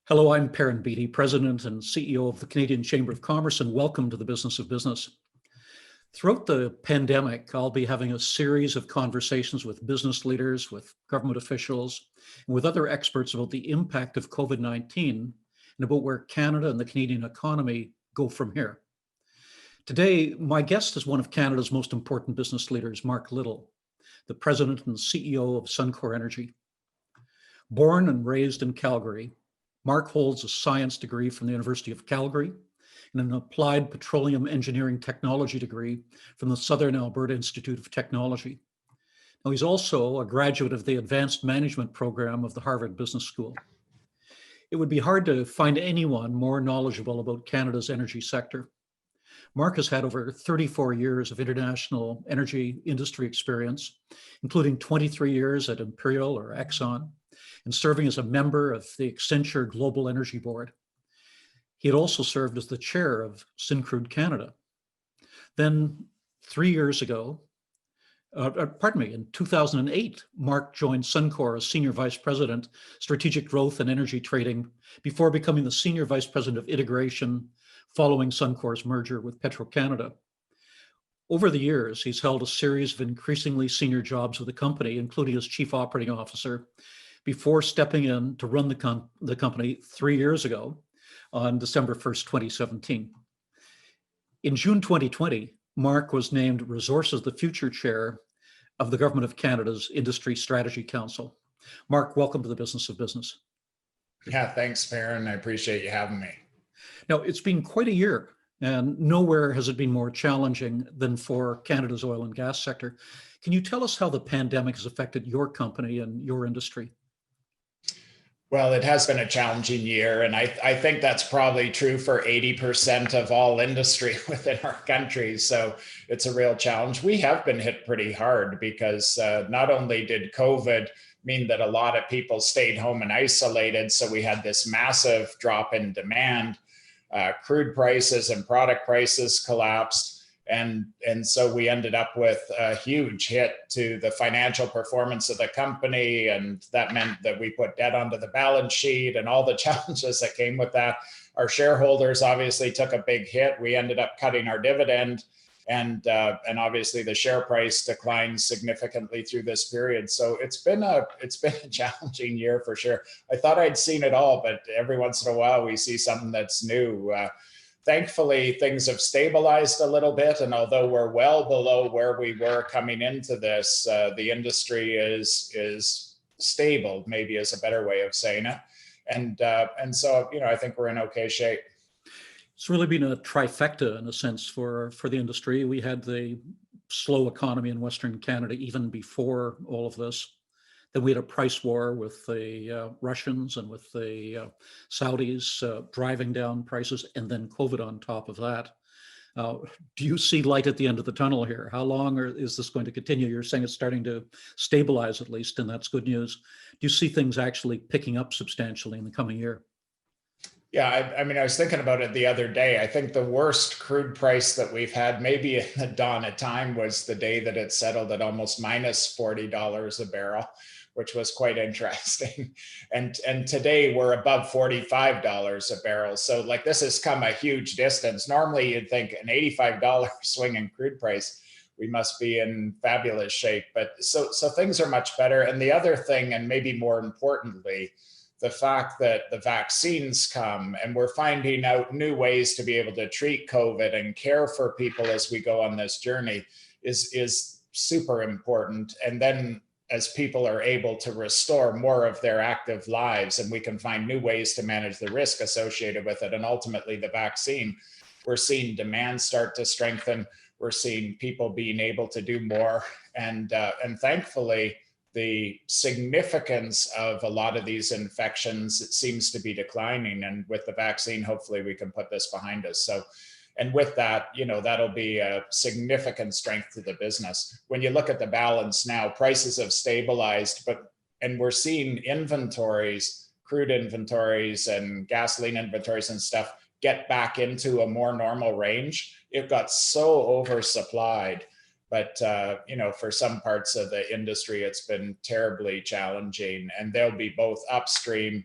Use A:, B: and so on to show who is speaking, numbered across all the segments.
A: Hello, I'm Perrin, President and CEO of the Canadian Chamber of Commerce, and welcome to the Business of Business. Throughout the pandemic, I'll be having a series of conversations with business leaders, with government officials, and with other experts about the impact of COVID-19 and about where Canada and the Canadian economy go from here. Today, my guest is one of Canada's most important business leaders, Mark Little, the President and CEO of Suncor Energy. Born and raised in Calgary, Mark holds a science degree from the University of Calgary and an applied petroleum engineering technology degree from the Southern Alberta Institute of Technology. Now, he's also a graduate of the advanced management program of the Harvard Business School. It would be hard to find anyone more knowledgeable about Canada's energy sector. Mark has had over 34 years of international energy industry experience, including 23 years at Imperial or Exxon, and serving as a member of the Accenture Global Energy Board. He had also served as the chair of Crude Canada. Then 3 years ago, in 2008, Mark joined Suncor as Senior Vice President, Strategic Growth and Energy Trading, before becoming the Senior Vice President of Integration following Suncor's merger with Petro-Canada. Over the years, he's held a series of increasingly senior jobs with the company, including as Chief Operating Officer, before stepping in to run the company 3 years ago on December 1st, 2017. In June 2020, Mark was named Resources of the Future Chair of the Government of Canada's Industry Strategy Council. Mark, welcome to the Business of Business.
B: Yeah, thanks, Perrin. I appreciate you having me.
A: Now, it's been quite a year, and nowhere has it been more challenging than for Canada's oil and gas sector. Can you tell us how the pandemic has affected your company and your industry?
B: Well, it has been a challenging year, and I think that's probably true for 80% of all industry within our country. So it's a real challenge. We have been hit pretty hard because not only did COVID mean that a lot of people stayed home and isolated, so we had this massive drop in demand, crude prices and product prices collapsed. And so we ended up with a huge hit to the financial performance of the company. And that meant that we put debt onto the balance sheet and all the challenges that came with that. Our shareholders obviously took a big hit. We ended up cutting our dividend, and obviously the share price declined significantly through this period. So it's been a challenging year for sure. I thought I'd seen it all, but every once in a while we see something that's new. Thankfully, things have stabilized a little bit, and although we're well below where we were coming into this, the industry is stable, maybe is a better way of saying it. And so, I think we're in okay shape.
A: It's really been a trifecta in a sense for the industry. We had the slow economy in Western Canada even before all of this. Then we had a price war with the Russians and with the Saudis driving down prices, and then COVID on top of that. Do you see light at the end of the tunnel here? How long is this going to continue? You're saying it's starting to stabilize at least, and that's good news. Do you see things actually picking up substantially in the coming year?
B: Yeah, I mean, I was thinking about it the other day. I think the worst crude price that we've had, maybe in the dawn of time, was the day that it settled at almost minus $40 a barrel, which was quite interesting. And today we're above $45 a barrel. So like this has come a huge distance. Normally you'd think an $85 swing in crude price, we must be in fabulous shape. But so things are much better. And the other thing, and maybe more importantly, the fact that the vaccines come and we're finding out new ways to be able to treat COVID and care for people as we go on this journey is super important. And then as people are able to restore more of their active lives and we can find new ways to manage the risk associated with it, and ultimately the vaccine, we're seeing demand start to strengthen. We're seeing people being able to do more. And thankfully, the significance of a lot of these infections, it seems to be declining. And with the vaccine, hopefully we can put this behind us. So, and with that, that'll be a significant strength to the business. When you look at the balance now, prices have stabilized, and we're seeing inventories, crude inventories and gasoline inventories and stuff get back into a more normal range. It got so oversupplied. But, for some parts of the industry, it's been terribly challenging, and there'll be both upstream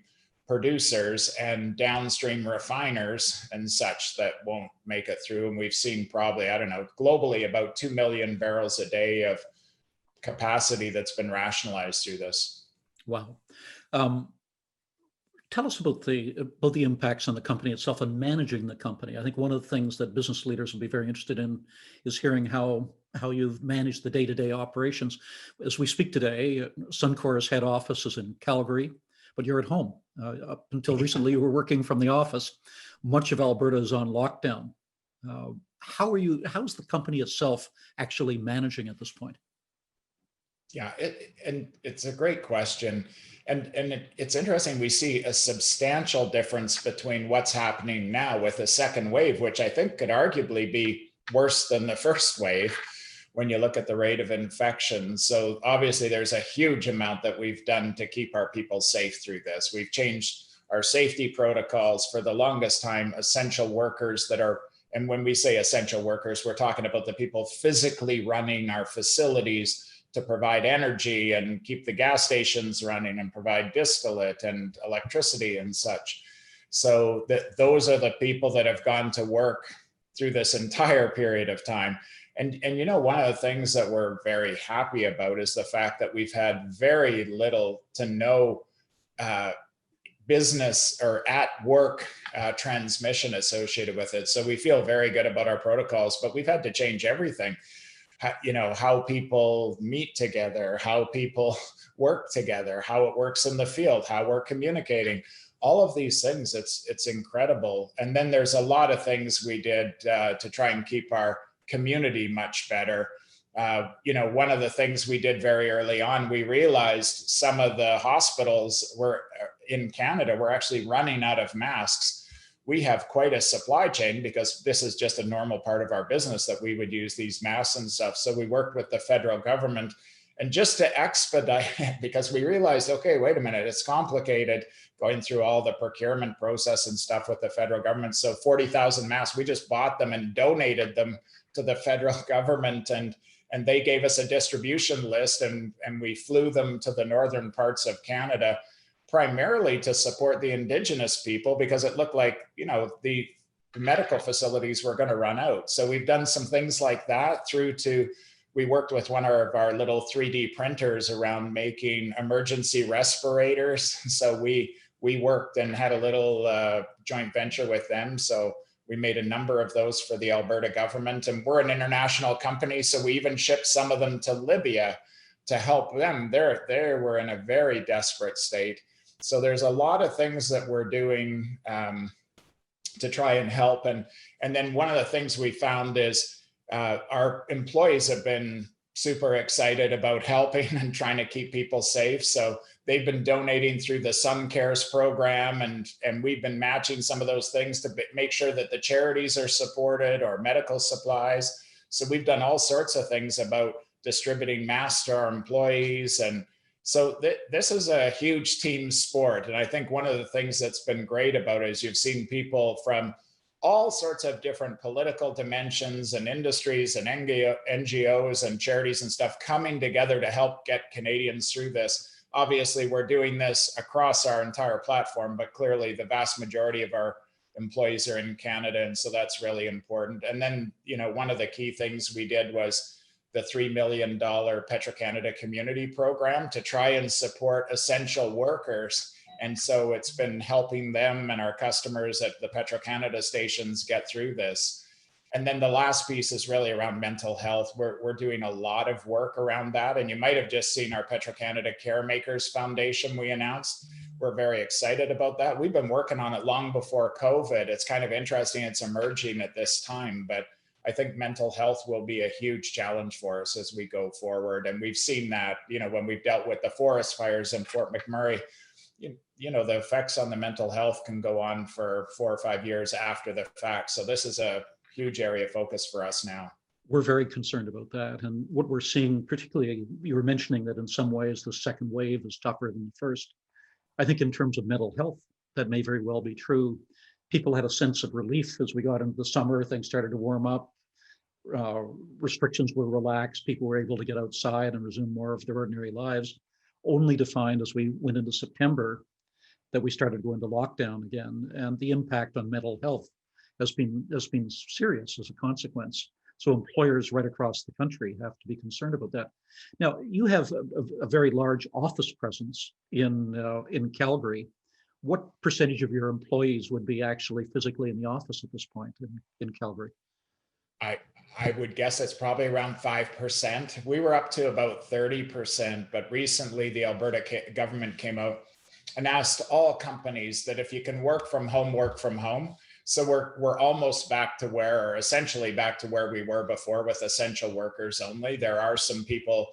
B: producers and downstream refiners and such that won't make it through. And we've seen probably, I don't know, globally about 2 million barrels a day of capacity that's been rationalized through this.
A: Wow. Tell us about the impacts on the company itself and managing the company. I think one of the things that business leaders will be very interested in is hearing how you've managed the day-to-day operations. As we speak today, Suncor's head office is in Calgary, but you're at home. Up until recently, you were working from the office. Much of Alberta is on lockdown. How's the company itself actually managing at this point?
B: Yeah, and it's a great question. And it's interesting, we see a substantial difference between what's happening now with the second wave, which I think could arguably be worse than the first wave when you look at the rate of infection. So obviously there's a huge amount that we've done to keep our people safe through this. We've changed our safety protocols for the longest time, essential workers that are, and when we say essential workers, we're talking about the people physically running our facilities to provide energy and keep the gas stations running and provide distillate and electricity and such. So those are the people that have gone to work through this entire period of time. And you know, one of the things that we're very happy about is the fact that we've had very little to no business or at work transmission associated with it. So we feel very good about our protocols, but we've had to change everything. How people meet together, how people work together, how it works in the field, how we're communicating, all of these things. It's incredible. And then there's a lot of things we did to try and keep our community much better. One of the things we did very early on, we realized some of the hospitals were in Canada were actually running out of masks. We have quite a supply chain because this is just a normal part of our business that we would use these masks and stuff. So we worked with the federal government and just to expedite it, because we realized, okay, wait a minute, it's complicated going through all the procurement process and stuff with the federal government. So 40,000 masks, we just bought them and donated them to the federal government, and they gave us a distribution list, and we flew them to the northern parts of Canada, primarily to support the Indigenous people, because it looked like, the medical facilities were going to run out. So we've done some things like that through to, we worked with one of our little 3D printers around making emergency respirators. So we worked and had a little joint venture with them. So we made a number of those for the Alberta government, and we're an international company. So we even shipped some of them to Libya to help them. They were in a very desperate state. So there's a lot of things that we're doing to try and help. And then one of the things we found is our employees have been super excited about helping and trying to keep people safe. So they've been donating through the Suncors program, and we've been matching some of those things to make sure that the charities are supported, or medical supplies. So we've done all sorts of things about distributing masks to our employees. And so this is a huge team sport. And I think one of the things that's been great about it is you've seen people from all sorts of different political dimensions and industries and NGOs and charities and stuff coming together to help get Canadians through this. Obviously, we're doing this across our entire platform, but clearly the vast majority of our employees are in Canada. And so that's really important. And then, one of the key things we did was the $3 million Petro-Canada community program to try and support essential workers. And so it's been helping them and our customers at the Petro-Canada stations get through this. And then the last piece is really around mental health. We're doing a lot of work around that. And you might have just seen our Petro-Canada Caremakers Foundation we announced. We're very excited about that. We've been working on it long before COVID. It's kind of interesting. It's emerging at this time, but I think mental health will be a huge challenge for us as we go forward. And we've seen that, when we've dealt with the forest fires in Fort McMurray, the effects on the mental health can go on for 4 or 5 years after the fact. So this is a huge area of focus for us now.
A: We're very concerned about that. And what we're seeing, particularly, you were mentioning that in some ways the second wave is tougher than the first. I think in terms of mental health, that may very well be true. People had a sense of relief as we got into the summer. Things started to warm up. Restrictions were relaxed. People were able to get outside and resume more of their ordinary lives, only to find as we went into September that we started going to lockdown again, and the impact on mental health has been serious as a consequence. So employers right across the country have to be concerned about that. Now, you have a very large office presence in Calgary. What percentage of your employees would be actually physically in the office at this point in Calgary?
B: I I would guess it's probably around 5%. We were up to about 30%, but recently the Alberta government came out and asked all companies that if you can work from home, work from home. So we're almost back to where, or essentially back to where we were before, with essential workers only. There are some people,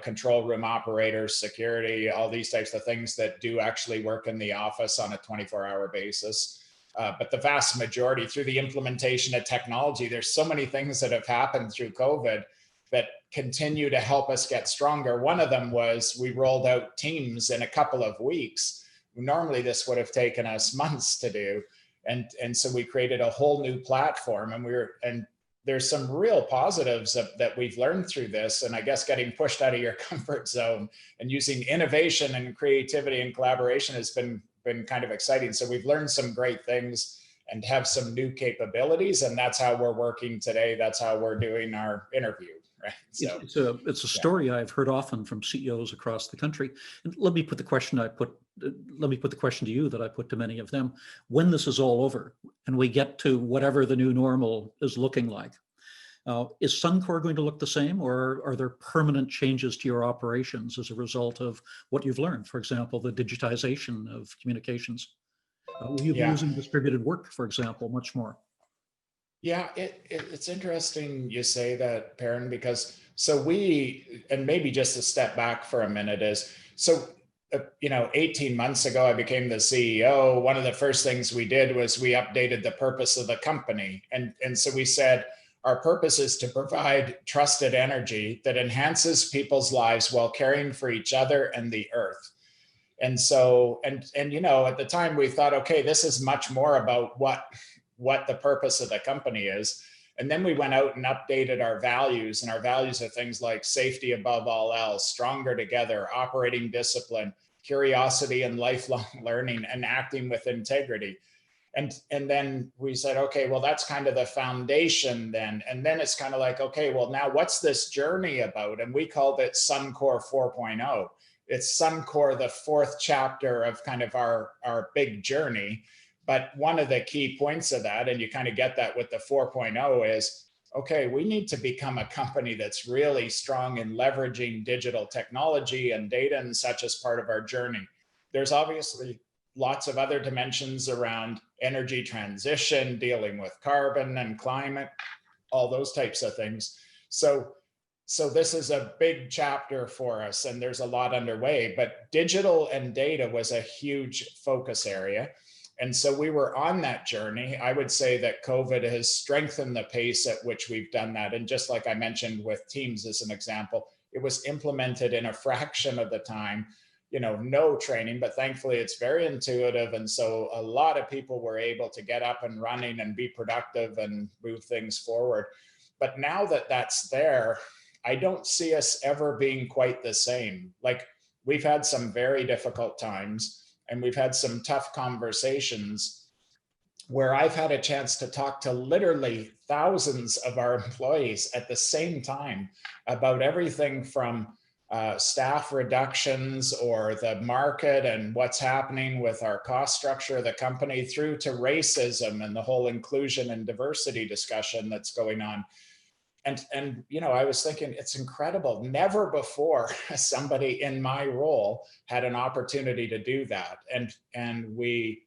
B: control room operators, security, all these types of things that do actually work in the office on a 24-hour basis. But the vast majority, through the implementation of technology, there's so many things that have happened through COVID that continue to help us get stronger. One of them was we rolled out Teams in a couple of weeks. Normally, this would have taken us months to do. And so we created a whole new platform, and there's some real positives that we've learned through this. And I guess getting pushed out of your comfort zone and using innovation and creativity and collaboration has been kind of exciting. So we've learned some great things and have some new capabilities, and that's how we're working today. That's how we're doing our interview, right? So
A: it's a story I've heard often from CEOs across the country. And let me put the question to you that I put to many of them. When this is all over and we get to whatever the new normal is looking like, is Suncor going to look the same, or are there permanent changes to your operations as a result of what you've learned? For example, the digitization of communications. Will you be
B: yeah,
A: using distributed work, for example, much more?
B: yeah, it's interesting you say that, Perrin, because and maybe just to step back for a minute is, 18 months ago, I became the CEO. One of the first things we did was we updated the purpose of the company. And so we said, our purpose is to provide trusted energy that enhances people's lives while caring for each other and the earth. And so, at the time we thought, okay, this is much more about what the purpose of the company is. And then we went out and updated our values, and our values are things like safety above all else, stronger together, operating discipline, curiosity and lifelong learning, and acting with integrity. And then we said, okay, well, that's kind of the foundation then. And then it's kind of like, okay, well, now what's this journey about? And we called it Suncor 4.0. It's Suncor, the fourth chapter of kind of our big journey. But one of the key points of that, and you kind of get that with the 4.0, is, okay, we need to become a company that's really strong in leveraging digital technology and data and such as part of our journey. There's obviously lots of other dimensions around energy transition, dealing with carbon and climate, all those types of things. So this is a big chapter for us, and there's a lot underway, but digital and data was a huge focus area. And so we were on that journey. I would say that COVID has strengthened the pace at which we've done that. And just like I mentioned with Teams as an example, it was implemented in a fraction of the time, no training, but thankfully it's very intuitive. And so a lot of people were able to get up and running and be productive and move things forward. But now that that's there, I don't see us ever being quite the same. Like, we've had some very difficult times, and we've had some tough conversations where I've had a chance to talk to literally thousands of our employees at the same time about everything from staff reductions or the market and what's happening with our cost structure of the company, through to racism and the whole inclusion and diversity discussion that's going on. And I was thinking, it's incredible. Never before somebody in my role had an opportunity to do that. And we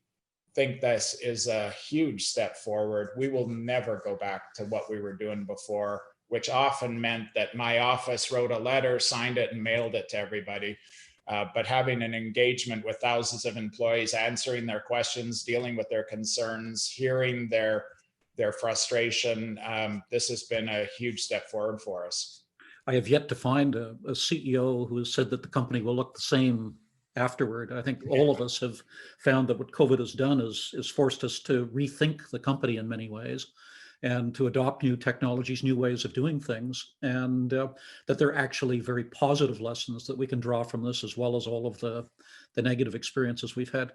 B: think this is a huge step forward. We will never go back to what we were doing before, which often meant that my office wrote a letter, signed it, and mailed it to everybody. But having an engagement with thousands of employees, answering their questions, dealing with their concerns, hearing their frustration, this has been a huge step forward for us.
A: I have yet to find a CEO who has said that the company will look the same afterward. I think all of us have found that what COVID has done is forced us to rethink the company in many ways, and to adopt new technologies, new ways of doing things, and that they're actually very positive lessons that we can draw from this, as well as all of the the negative experiences we've had.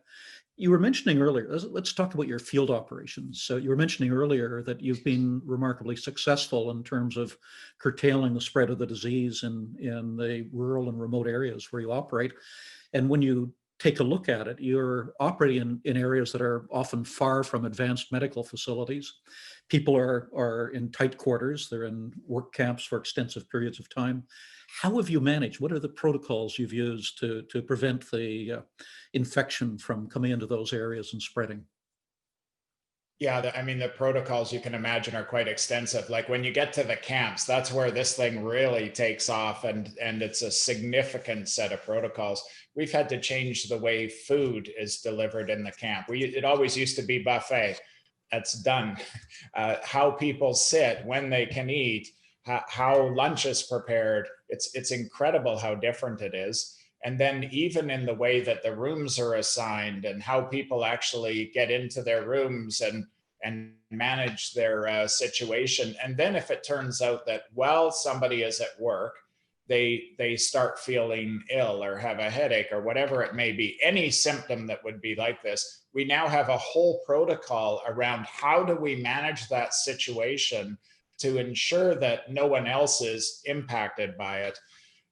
A: You were mentioning earlier, let's talk about your field operations. So you were mentioning earlier that you've been remarkably successful in terms of curtailing the spread of the disease in the rural and remote areas where you operate. And when you take a look at it, you're operating in areas that are often far from advanced medical facilities. People are in tight quarters. They're in work camps for extensive periods of time. How have you managed? What are the protocols you've used to prevent the infection from coming into those areas and spreading?
B: Yeah, I mean, the protocols you can imagine are quite extensive. Like when you get to the camps, that's where this thing really takes off, and it's a significant set of protocols. We've had to change the way food is delivered in the camp. It always used to be buffet. That's done. How people sit, when they can eat, how lunch is prepared. It's incredible how different it is. And then even in the way that the rooms are assigned and how people actually get into their rooms and manage their situation. And then if it turns out that while somebody is at work, they start feeling ill or have a headache or whatever it may be, any symptom that would be like this, we now have a whole protocol around how do we manage that situation to ensure that no one else is impacted by it.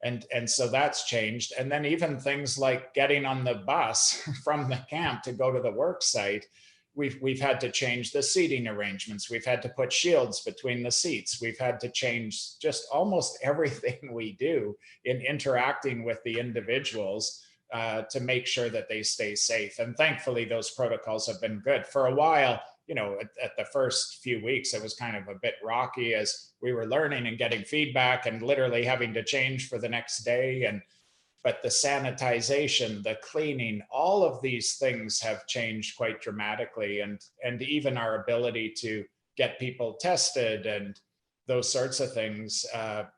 B: And so that's changed. And then even things like getting on the bus from the camp to go to the work site, we've had to change the seating arrangements. We've had to put shields between the seats. We've had to change just almost everything we do in interacting with the individuals to make sure that they stay safe. And thankfully, those protocols have been good. For a while, at the first few weeks, it was kind of a bit rocky as we were learning and getting feedback and literally having to change for the next day. But the sanitization, the cleaning, all of these things have changed quite dramatically. And even our ability to get people tested and those sorts of things,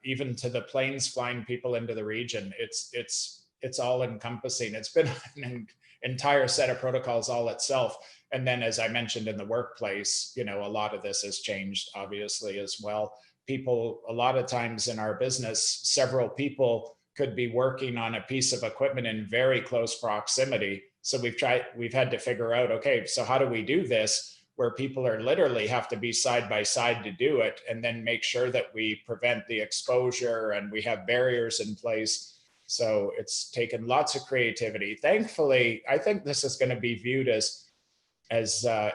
B: even to the planes flying people into the region, it's all encompassing. It's been an entire set of protocols all itself. And then, as I mentioned in the workplace, a lot of this has changed, obviously, as well. People, a lot of times in our business, several people could be working on a piece of equipment in very close proximity. So we've had to figure out, okay, so how do we do this where people are literally have to be side by side to do it, and then make sure that we prevent the exposure and we have barriers in place. So it's taken lots of creativity. Thankfully, I think this is going to be viewed as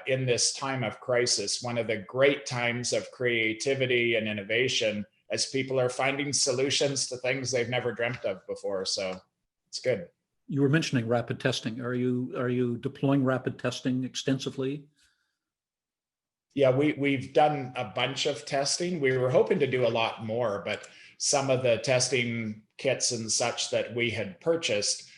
B: in this time of crisis, one of the great times of creativity and innovation, as people are finding solutions to things they've never dreamt of before. So it's good.
A: You were mentioning rapid testing. Are you deploying rapid testing extensively?
B: Yeah, we've done a bunch of testing. We were hoping to do a lot more, but some of the testing kits and such that we had purchased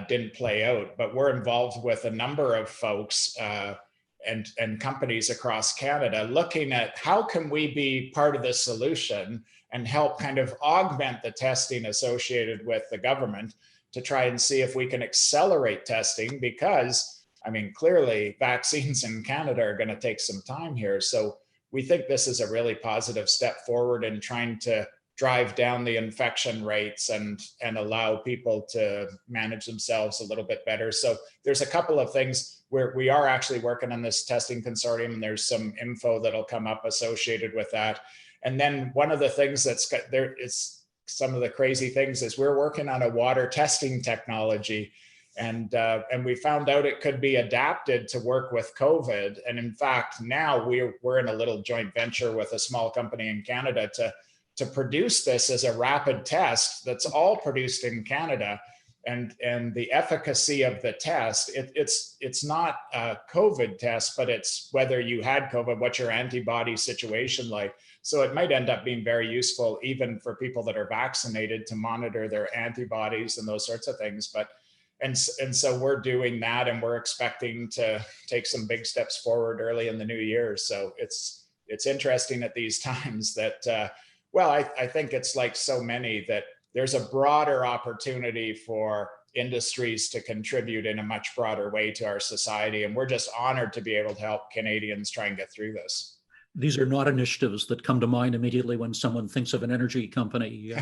B: didn't play out. But we're involved with a number of folks and companies across Canada looking at how can we be part of the solution and help kind of augment the testing associated with the government to try and see if we can accelerate testing, because clearly vaccines in Canada are going to take some time here. So we think this is a really positive step forward in trying to drive down the infection rates and allow people to manage themselves a little bit better. So there's a couple of things where we are actually working on this testing consortium, and there's some info that'll come up associated with that. And then one of the things that's there is some of the crazy things is we're working on a water testing technology, and we found out it could be adapted to work with COVID. And in fact, now we're in a little joint venture with a small company in Canada to produce this as a rapid test that's all produced in Canada. And the efficacy of the test, it's not a COVID test, but it's whether you had COVID, what's your antibody situation like. So it might end up being very useful even for people that are vaccinated to monitor their antibodies and those sorts of things. And so we're doing that, and we're expecting to take some big steps forward early in the new year. So it's interesting at these times that, I think it's like so many that there's a broader opportunity for industries to contribute in a much broader way to our society. And we're just honored to be able to help Canadians try and get through this.
A: These are not initiatives that come to mind immediately when someone thinks of an energy company.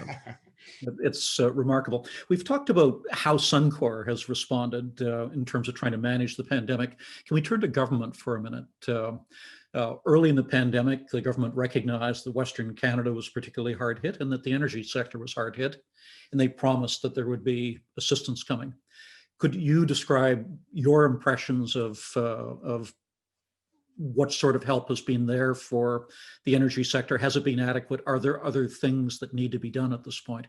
A: It's remarkable. We've talked about how Suncor has responded in terms of trying to manage the pandemic. Can we turn to government for a minute? Early in the pandemic, the government recognized that Western Canada was particularly hard hit and that the energy sector was hard hit, and they promised that there would be assistance coming. Could you describe your impressions of what sort of help has been there for the energy sector? Has it been adequate? Are there other things that need to be done at this point?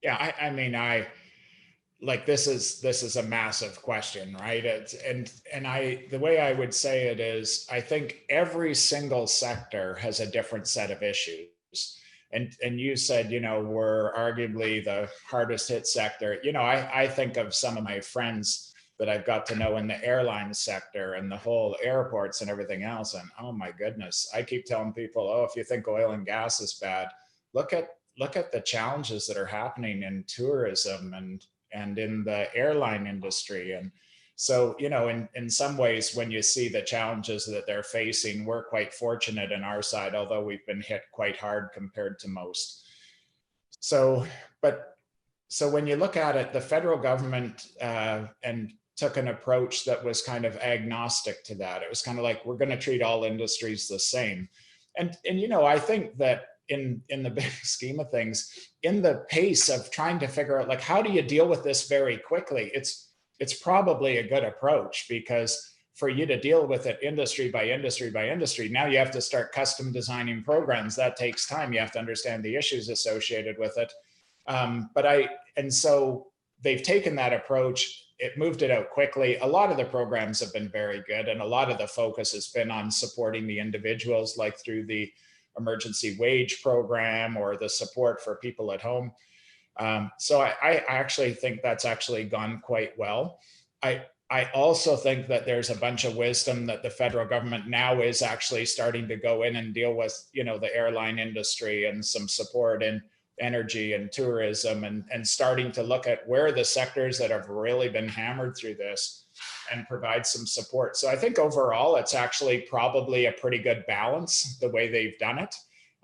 B: Yeah, I mean, I like this is a massive question, right? The way I would say it is, I think every single sector has a different set of issues. And you said, we're arguably the hardest hit sector. I think of some of my friends that I've got to know in the airline sector and the whole airports and everything else. And oh my goodness, I keep telling people, oh, if you think oil and gas is bad, look at the challenges that are happening in tourism and in the airline industry. And so, in some ways, when you see the challenges that they're facing, we're quite fortunate in our side, although we've been hit quite hard compared to most. So when you look at it, the federal government and took an approach that was kind of agnostic to that. It was kind of like, we're going to treat all industries the same. And I think that in the big scheme of things, in the pace of trying to figure out, like, how do you deal with this very quickly? It's probably a good approach, because for you to deal with it industry by industry by industry, now you have to start custom designing programs. That takes time. You have to understand the issues associated with it. And so they've taken that approach. It moved it out quickly. A lot of the programs have been very good, and a lot of the focus has been on supporting the individuals, like through the emergency wage program or the support for people at home. So I actually think that's actually gone quite well. I also think that there's a bunch of wisdom that the federal government now is actually starting to go in and deal with, the airline industry and some support in energy and tourism, and starting to look at where the sectors that have really been hammered through this and provide some support. So I think overall, it's actually probably a pretty good balance the way they've done it.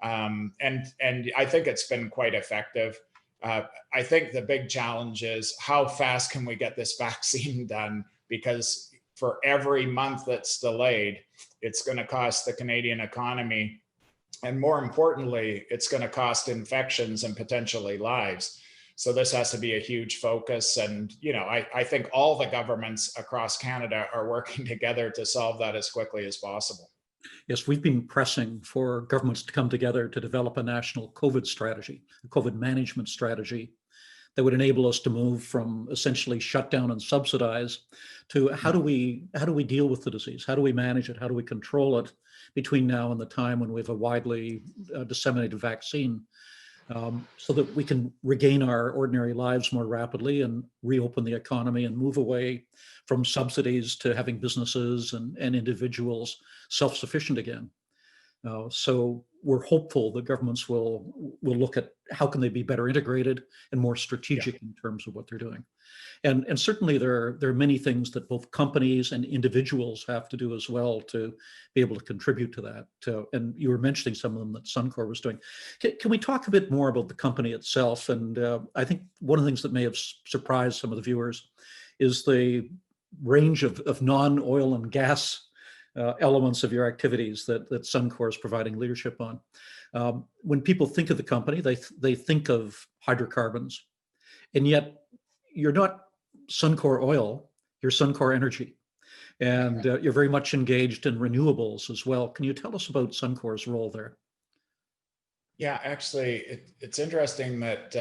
B: And I think it's been quite effective. I think the big challenge is, how fast can we get this vaccine done? Because for every month that's delayed, it's going to cost the Canadian economy. And more importantly, it's going to cost infections and potentially lives. So this has to be a huge focus. And, I think all the governments across Canada are working together to solve that as quickly as possible.
A: Yes, we've been pressing for governments to come together to develop a national COVID strategy, a COVID management strategy that would enable us to move from essentially shut down and subsidize to how do we deal with the disease? How do we manage it? How do we control it between now and the time when we have a widely disseminated vaccine, so that we can regain our ordinary lives more rapidly and reopen the economy and move away from subsidies to having businesses and individuals self-sufficient again. So we're hopeful that governments will look at how can they be better integrated and more strategic in terms of what they're doing. And certainly there are many things that both companies and individuals have to do as well to be able to contribute to that. And you were mentioning some of them that Suncor was doing. Can we talk a bit more about the company itself? And I think one of the things that may have surprised some of the viewers is the range of non-oil and gas elements of your activities that Suncor is providing leadership on. When people think of the company, they think of hydrocarbons, and yet you're not Suncor Oil, you're Suncor Energy, and you're very much engaged in renewables as well. Can you tell us about Suncor's role there?
B: Yeah, actually, it's interesting that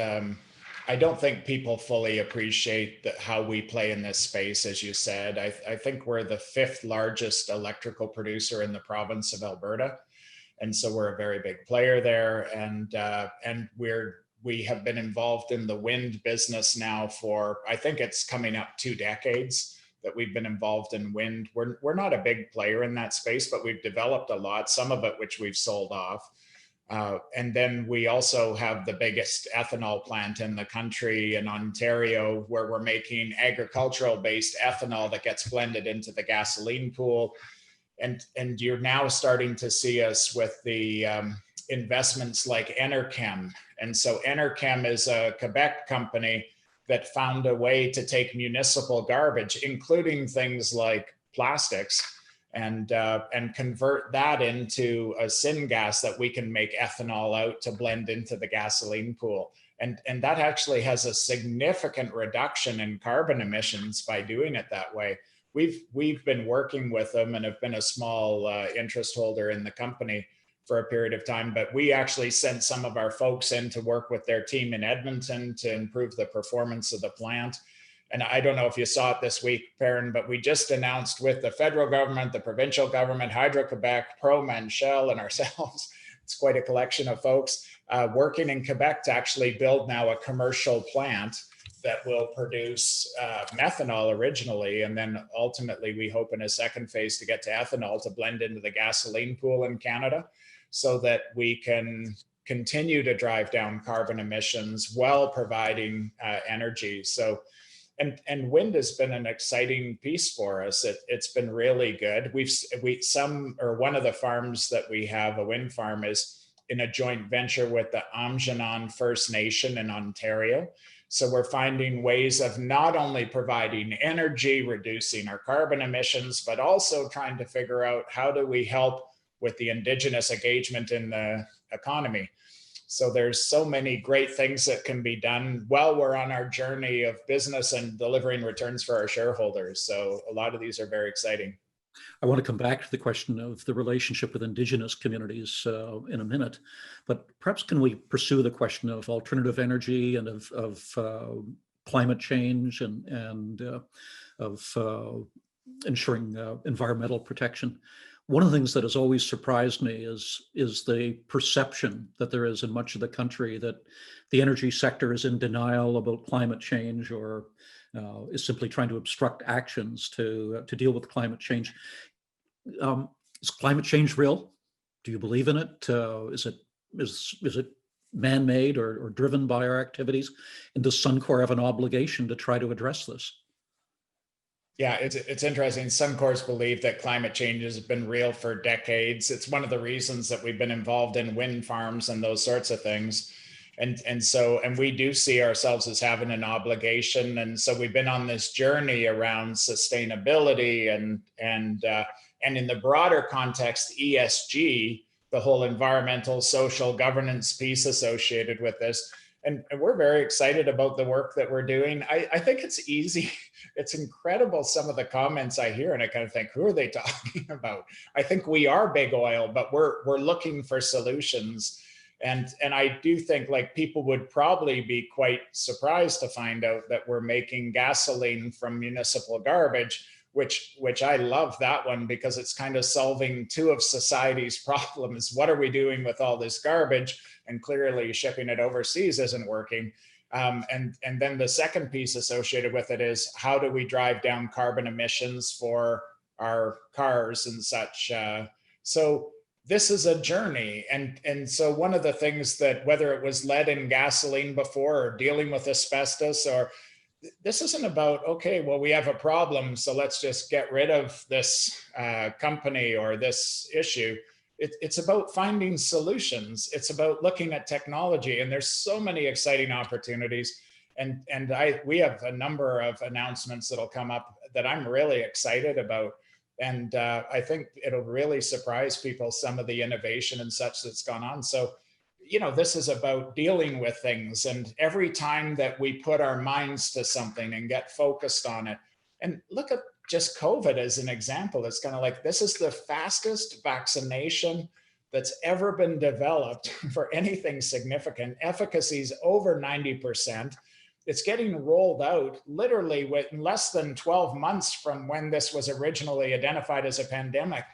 B: I don't think people fully appreciate how we play in this space. As you said, I think we're the 5th largest electrical producer in the province of Alberta. And so we're a very big player there. And we have been involved in the wind business now for, I think it's coming up 2 decades that we've been involved in wind. We're not a big player in that space, but we've developed a lot, some of it which we've sold off. And then we also have the biggest ethanol plant in the country in Ontario, where we're making agricultural based ethanol that gets blended into the gasoline pool. And you're now starting to see us with the investments like Enerchem. And so Enerchem is a Quebec company that found a way to take municipal garbage, including things like plastics, and convert that into a syngas that we can make ethanol out to blend into the gasoline pool. And that actually has a significant reduction in carbon emissions by doing it that way. We've been working with them and have been a small interest holder in the company for a period of time, but we actually sent some of our folks in to work with their team in Edmonton to improve the performance of the plant. And I don't know if you saw it this week, Perrin, but we just announced with the federal government, the provincial government, Hydro-Quebec, Proman, Shell, and ourselves, it's quite a collection of folks working in Quebec to actually build now a commercial plant that will produce methanol originally. And then ultimately, we hope in a second phase to get to ethanol to blend into the gasoline pool in Canada, so that we can continue to drive down carbon emissions while providing energy. So, and wind has been an exciting piece for us. It's been really good. One of the farms that we have, a wind farm, is in a joint venture with the Aamjiwnaun First Nation in Ontario. So we're finding ways of not only providing energy, reducing our carbon emissions, but also trying to figure out how do we help with the Indigenous engagement in the economy. So there's so many great things that can be done while we're on our journey of business and delivering returns for our shareholders. So a lot of these are very exciting.
A: I want to come back to the question of the relationship with Indigenous communities in a minute, but perhaps can we pursue the question of alternative energy and of climate change and of ensuring environmental protection? One of the things that has always surprised me is the perception that there is in much of the country that the energy sector is in denial about climate change, or is simply trying to obstruct actions to deal with climate change. Is climate change real? Do you believe in it? Is it man-made or driven by our activities? And does Suncor have an obligation to try to address this?
B: Yeah, it's interesting. Suncor's believed that climate change has been real for decades. It's one of the reasons that we've been involved in wind farms and those sorts of things. And we do see ourselves as having an obligation. And so we've been on this journey around sustainability and in the broader context, ESG, the whole environmental, social governance piece associated with this. And we're very excited about the work that we're doing. I think it's easy. It's incredible, some of the comments I hear, and I kind of think, who are they talking about? I think we are big oil, but we're looking for solutions. And I do think, like, people would probably be quite surprised to find out that we're making gasoline from municipal garbage, which I love that one, because it's kind of solving two of society's problems. What are we doing with all this garbage? And clearly shipping it overseas isn't working. And then the second piece associated with it is, how do we drive down carbon emissions for our cars and such? So this is a journey. And so one of the things that, whether it was lead in gasoline before, or dealing with asbestos, or this isn't about, okay, well, we have a problem, so let's just get rid of this company or this issue. It's about finding solutions. It's about looking at technology, and there's so many exciting opportunities. And we have a number of announcements that'll come up that I'm really excited about. And I think it'll really surprise people, some of the innovation and such that's gone on. So, you know, this is about dealing with things. And every time that we put our minds to something and get focused on it, and look at just COVID as an example, it's kind of like, this is the fastest vaccination that's ever been developed for anything significant. Efficacy is over 90%. It's getting rolled out literally in less than 12 months from when this was originally identified as a pandemic.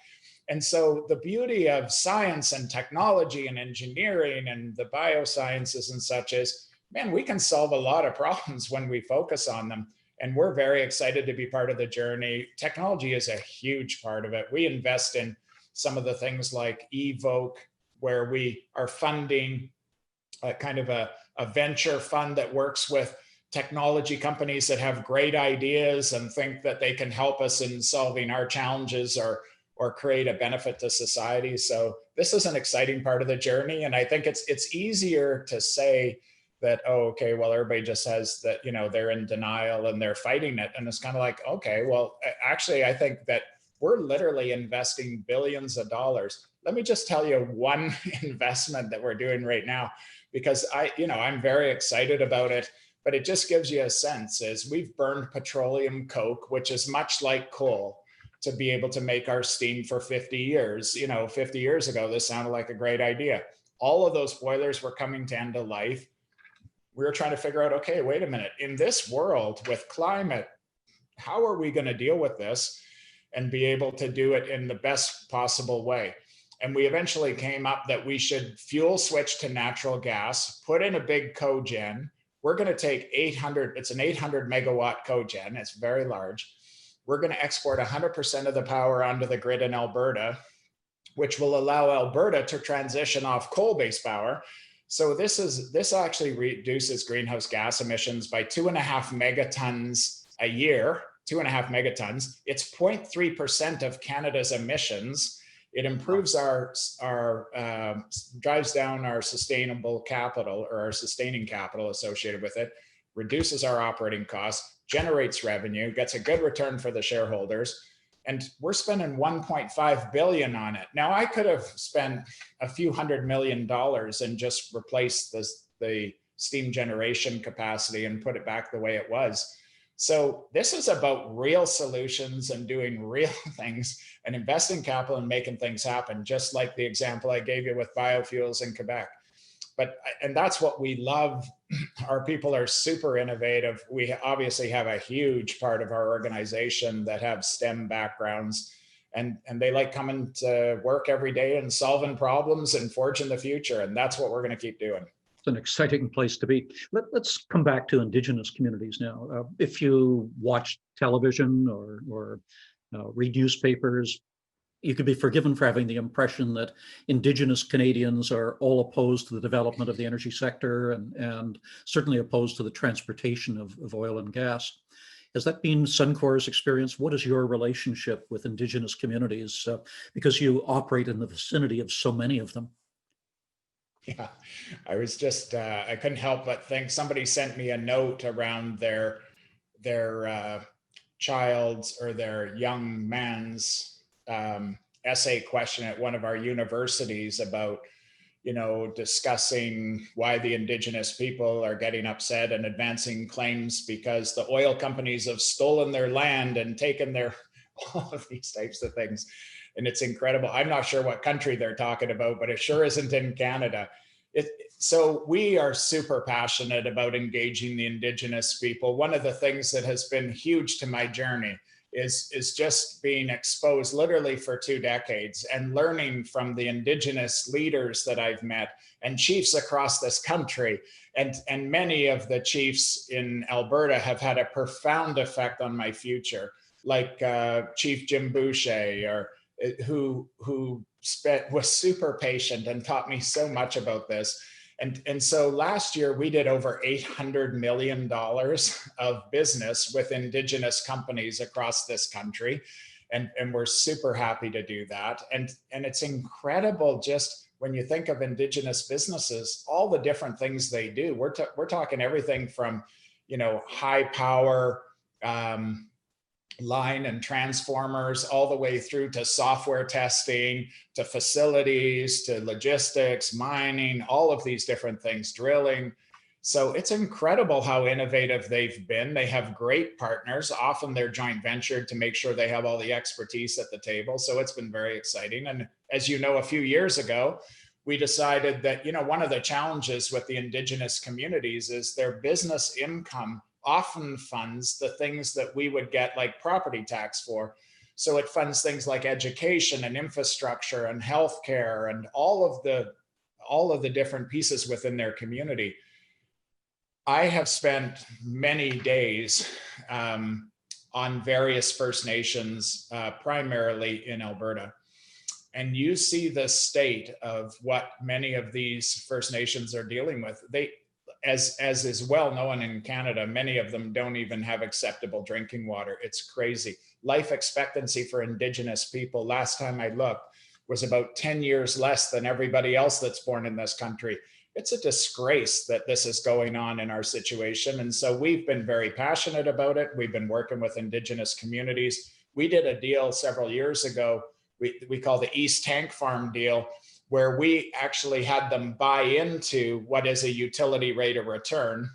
B: And so the beauty of science and technology and engineering and the biosciences and such is, man, we can solve a lot of problems when we focus on them. And we're very excited to be part of the journey. Technology is a huge part of it. We invest in some of the things like Evoke, where we are funding a kind of a venture fund that works with technology companies that have great ideas and think that they can help us in solving our challenges, or or create a benefit to society. So this is an exciting part of the journey. And I think it's easier to say that, oh, okay, well, everybody just says that, they're in denial and they're fighting it. And it's kind of like, okay, well, actually, I think that we're literally investing billions of dollars. Let me just tell you one investment that we're doing right now, because I'm very excited about it, but it just gives you a sense is we've burned petroleum coke, which is much like coal, to be able to make our steam for 50 years. 50 years ago, this sounded like a great idea. All of those boilers were coming to end of life. We were trying to figure out, okay, wait a minute, in this world with climate, how are we going to deal with this and be able to do it in the best possible way? And we eventually came up that we should fuel switch to natural gas, put in a big cogen. We're going to take it's an 800 megawatt cogen. It's very large. We're going to export 100% of the power onto the grid in Alberta, which will allow Alberta to transition off coal-based power. So this actually reduces greenhouse gas emissions by 2.5 megatons a year, 2.5 megatons. It's 0.3% of Canada's emissions. It improves drives down our sustainable capital, or our sustaining capital associated with it, reduces our operating costs, generates revenue, gets a good return for the shareholders. And we're spending 1.5 billion on it. Now, I could have spent a few $100 million and just replaced the steam generation capacity and put it back the way it was. So this is about real solutions and doing real things and investing capital and making things happen, just like the example I gave you with biofuels in Quebec. And that's what we love. Our people are super innovative. We obviously have a huge part of our organization that have STEM backgrounds, and they like coming to work every day and solving problems and forging the future. And that's what we're going to keep doing.
A: It's an exciting place to be. Let's come back to Indigenous communities now. If you watch television or read newspapers, you could be forgiven for having the impression that Indigenous Canadians are all opposed to the development of the energy sector and certainly opposed to the transportation of oil and gas. Has that been Suncor's experience? What is your relationship with Indigenous communities? Because you operate in the vicinity of so many of them.
B: Yeah, I was just, I couldn't help but think somebody sent me a note around their child's or their young man's essay question at one of our universities about, discussing why the Indigenous people are getting upset and advancing claims because the oil companies have stolen their land and taken all of these types of things. And it's incredible. I'm not sure what country they're talking about, but it sure isn't in Canada. So we are super passionate about engaging the Indigenous people. One of the things that has been huge to my journey is just being exposed literally for 2 decades and learning from the Indigenous leaders that I've met and chiefs across this country. And many of the chiefs in Alberta have had a profound effect on my future, like Chief Jim Boucher, who was super patient and taught me so much about this. And so last year we did over $800 million of business with Indigenous companies across this country. And we're super happy to do that. And it's incredible just when you think of Indigenous businesses, all the different things they do. We're talking everything from, high power, line and transformers, all the way through to software testing, to facilities, to logistics, mining, all of these different things, drilling. So it's incredible how innovative they've been. They have great partners. Often they're joint ventured to make sure they have all the expertise at the table. So it's been very exciting. And as you know, a few years ago, we decided that, one of the challenges with the Indigenous communities is their business income often funds the things that we would get like property tax for. So it funds things like education and infrastructure and healthcare and all of the different pieces within their community. I have spent many days on various First Nations, primarily in Alberta. And you see the state of what many of these First Nations are dealing with. As is well known in Canada, many of them don't even have acceptable drinking water. It's crazy. life expectancy for Indigenous people, last time I looked, was about 10 years less than everybody else that's born in this country. It's a disgrace that this is going on in our situation. And so we've been very passionate about it. We've been working with Indigenous communities. We did a deal several years ago, we call the East Tank Farm deal, where we actually had them buy into what is a utility rate of return.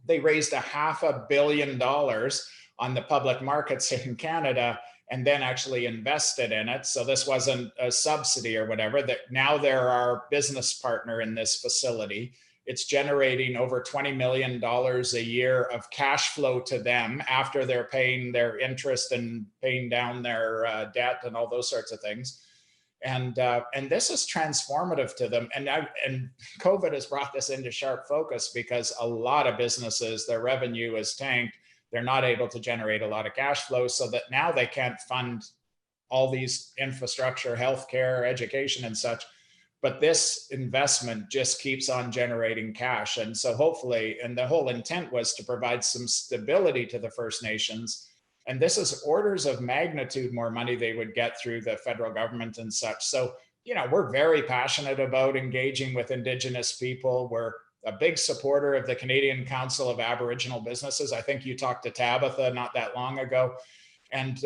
B: They raised $500 million on the public markets in Canada and then actually invested in it. So this wasn't a subsidy or whatever, that now they're our business partner in this facility. It's generating over $20 million a year of cash flow to them after they're paying their interest and paying down their debt and all those sorts of things. And this is transformative to them. And COVID has brought this into sharp focus because a lot of businesses, their revenue is tanked. They're not able to generate a lot of cash flow, so that now they can't fund all these infrastructure, healthcare, education, and such. But this investment just keeps on generating cash. And so hopefully, and the whole intent was to provide some stability to the First Nations. And this is orders of magnitude more money they would get through the federal government and such. So, we're very passionate about engaging with Indigenous people. We're a big supporter of the Canadian Council of Aboriginal Businesses. I think you talked to Tabitha not that long ago. And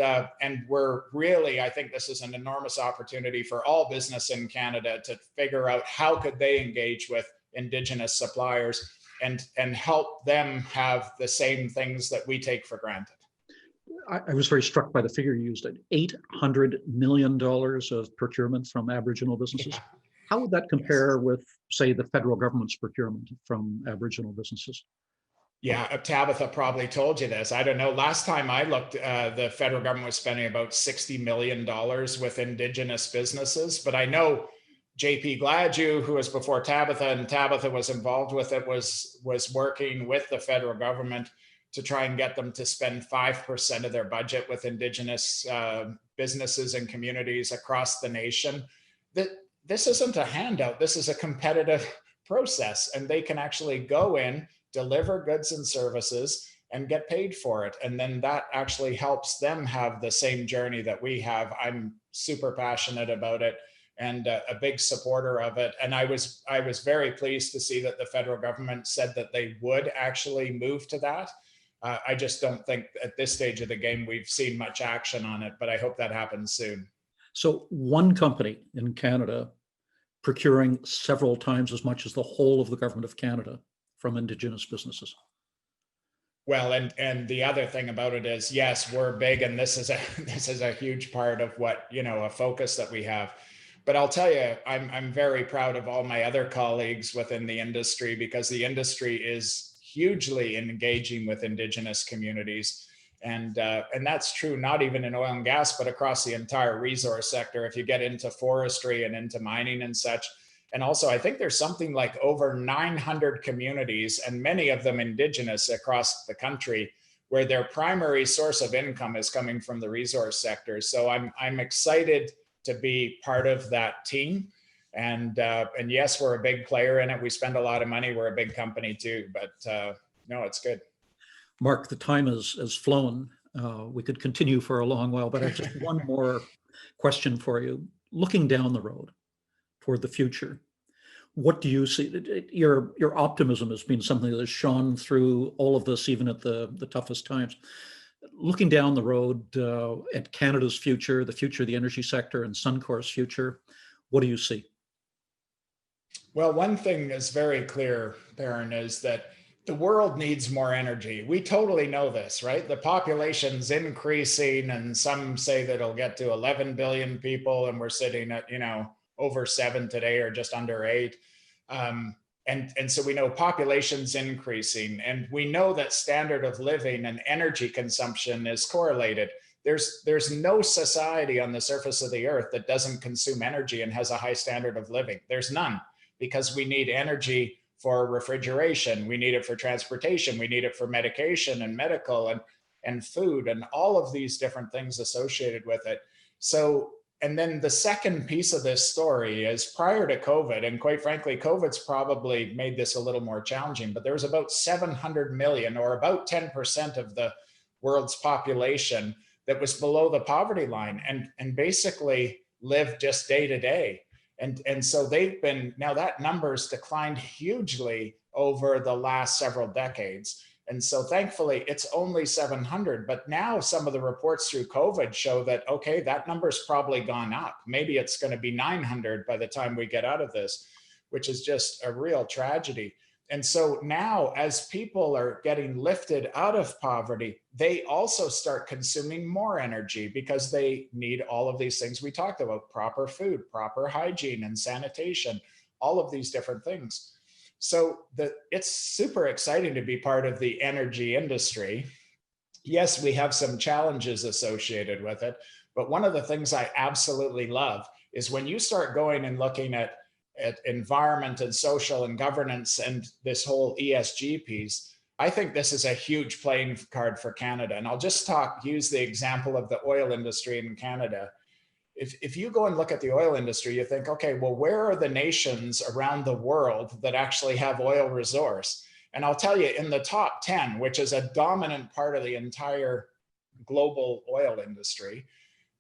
B: we're really, I think this is an enormous opportunity for all business in Canada to figure out how could they engage with Indigenous suppliers and help them have the same things that we take for granted.
A: I was very struck by the figure you used, $800 million of procurement from Aboriginal businesses. Yeah. How would that compare with, say, the federal government's procurement from Aboriginal businesses?
B: Yeah, Tabitha probably told you this. I don't know. Last time I looked, the federal government was spending about $60 million with Indigenous businesses. But I know JP Gladue, who was before Tabitha, and Tabitha was involved with it, was working with the federal government to try and get them to spend 5% of their budget with Indigenous businesses and communities across the nation. This isn't a handout. This is a competitive process, and they can actually go in, deliver goods and services, and get paid for it. And then that actually helps them have the same journey that we have. I'm super passionate about it and a big supporter of it. And I was very pleased to see that the federal government said that they would actually move to that. I just don't think at this stage of the game we've seen much action on it, but I hope that happens soon.
A: So one company in Canada procuring several times as much as the whole of the government of Canada from Indigenous businesses.
B: Well, and the other thing about it is, yes, we're big, and this is a huge part of what, a focus that we have. But I'll tell you, I'm very proud of all my other colleagues within the industry, because the industry is hugely engaging with Indigenous communities. And that's true, not even in oil and gas, but across the entire resource sector. If you get into forestry and into mining and such. And also, I think there's something like over 900 communities, and many of them Indigenous across the country, where their primary source of income is coming from the resource sector. So I'm excited to be part of that team. And yes, we're a big player in it. We spend a lot of money. We're a big company too, but no, it's good.
A: Mark, the time has flown. We could continue for a long while, but I have just one more question for you. Looking down the road toward the future, what do you see? Your optimism has been something that has shone through all of this, even at the toughest times. Looking down the road at Canada's future, the future of the energy sector, and Suncor's future, what do you see?
B: Well, one thing is very clear, Perrin, is that the world needs more energy. We totally know this, right? The population's increasing, and some say that it'll get to 11 billion people, and we're sitting at, over 7 today, or just under 8. And so we know population's increasing, and we know that standard of living and energy consumption is correlated. There's no society on the surface of the earth that doesn't consume energy and has a high standard of living. There's none, because we need energy for refrigeration. We need it for transportation. We need it for medication and medical and food and all of these different things associated with it. So, and then the second piece of this story is, prior to COVID, and quite frankly, COVID's probably made this a little more challenging, but there was about 700 million, or about 10% of the world's population, that was below the poverty line and basically lived just day to day. And so they've been, now that number's declined hugely over the last several decades. And so thankfully it's only 700, but now some of the reports through COVID show that, okay, that number's probably gone up. Maybe it's going to be 900 by the time we get out of this, which is just a real tragedy. And so now as people are getting lifted out of poverty, they also start consuming more energy because they need all of these things we talked about: proper food, proper hygiene and sanitation, all of these different things. So it's super exciting to be part of the energy industry. Yes, we have some challenges associated with it, but one of the things I absolutely love is when you start going and looking at environment and social and governance and this whole ESG piece. I think this is a huge playing card for Canada. And I'll just use the example of the oil industry in Canada. If you go and look at the oil industry, you think, okay, well, where are the nations around the world that actually have oil resource? And I'll tell you, in the top 10, which is a dominant part of the entire global oil industry,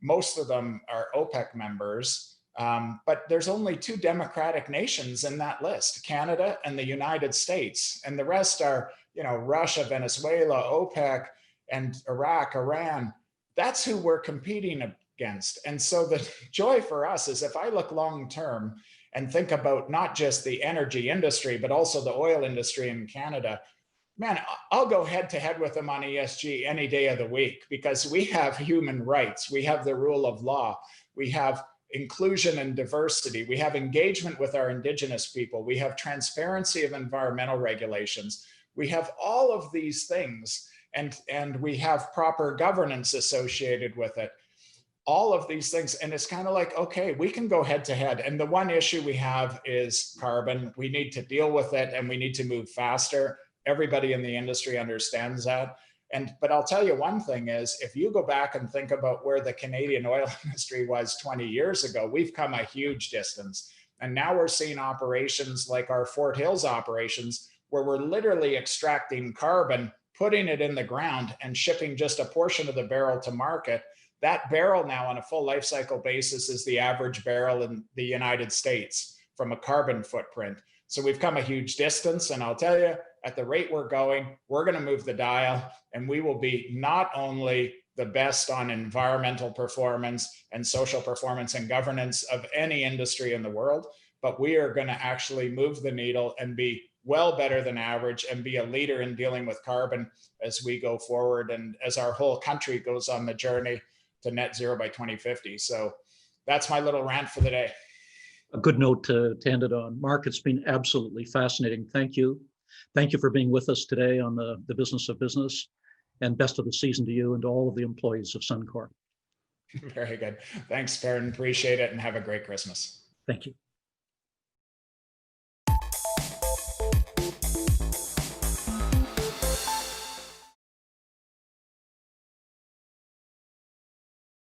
B: most of them are OPEC members. But there's only 2 democratic nations in that list: Canada and the United States. And the rest are, Russia, Venezuela, OPEC, and Iraq, Iran. That's who we're competing against. And so the joy for us is, if I look long term and think about not just the energy industry, but also the oil industry in Canada, man, I'll go head to head with them on ESG any day of the week, because we have human rights, we have the rule of law, we have inclusion and diversity, we have engagement with our Indigenous people, we have transparency of environmental regulations, we have all of these things, and we have proper governance associated with it, all of these things. And it's kind of like, okay, we can go head to head. And the one issue we have is carbon. We need to deal with it, and we need to move faster. Everybody in the industry understands that. But I'll tell you one thing is, if you go back and think about where the Canadian oil industry was 20 years ago, we've come a huge distance. And now we're seeing operations like our Fort Hills operations, where we're literally extracting carbon, putting it in the ground, and shipping just a portion of the barrel to market. That barrel now, on a full life cycle basis, is the average barrel in the United States from a carbon footprint. So we've come a huge distance, and I'll tell you, at the rate we're going, we're going to move the dial, and we will be not only the best on environmental performance and social performance and governance of any industry in the world, but we are going to actually move the needle and be well better than average and be a leader in dealing with carbon as we go forward, and as our whole country goes on the journey to net zero by 2050. So that's my little rant for the day.
A: A good note to end it on. Mark, it's been absolutely fascinating. Thank you. Thank you for being with us today on the Business of Business, and best of the season to you and to all of the employees of Suncor.
B: Very good. Thanks, Perrin. Appreciate it, and have a great Christmas.
A: Thank you.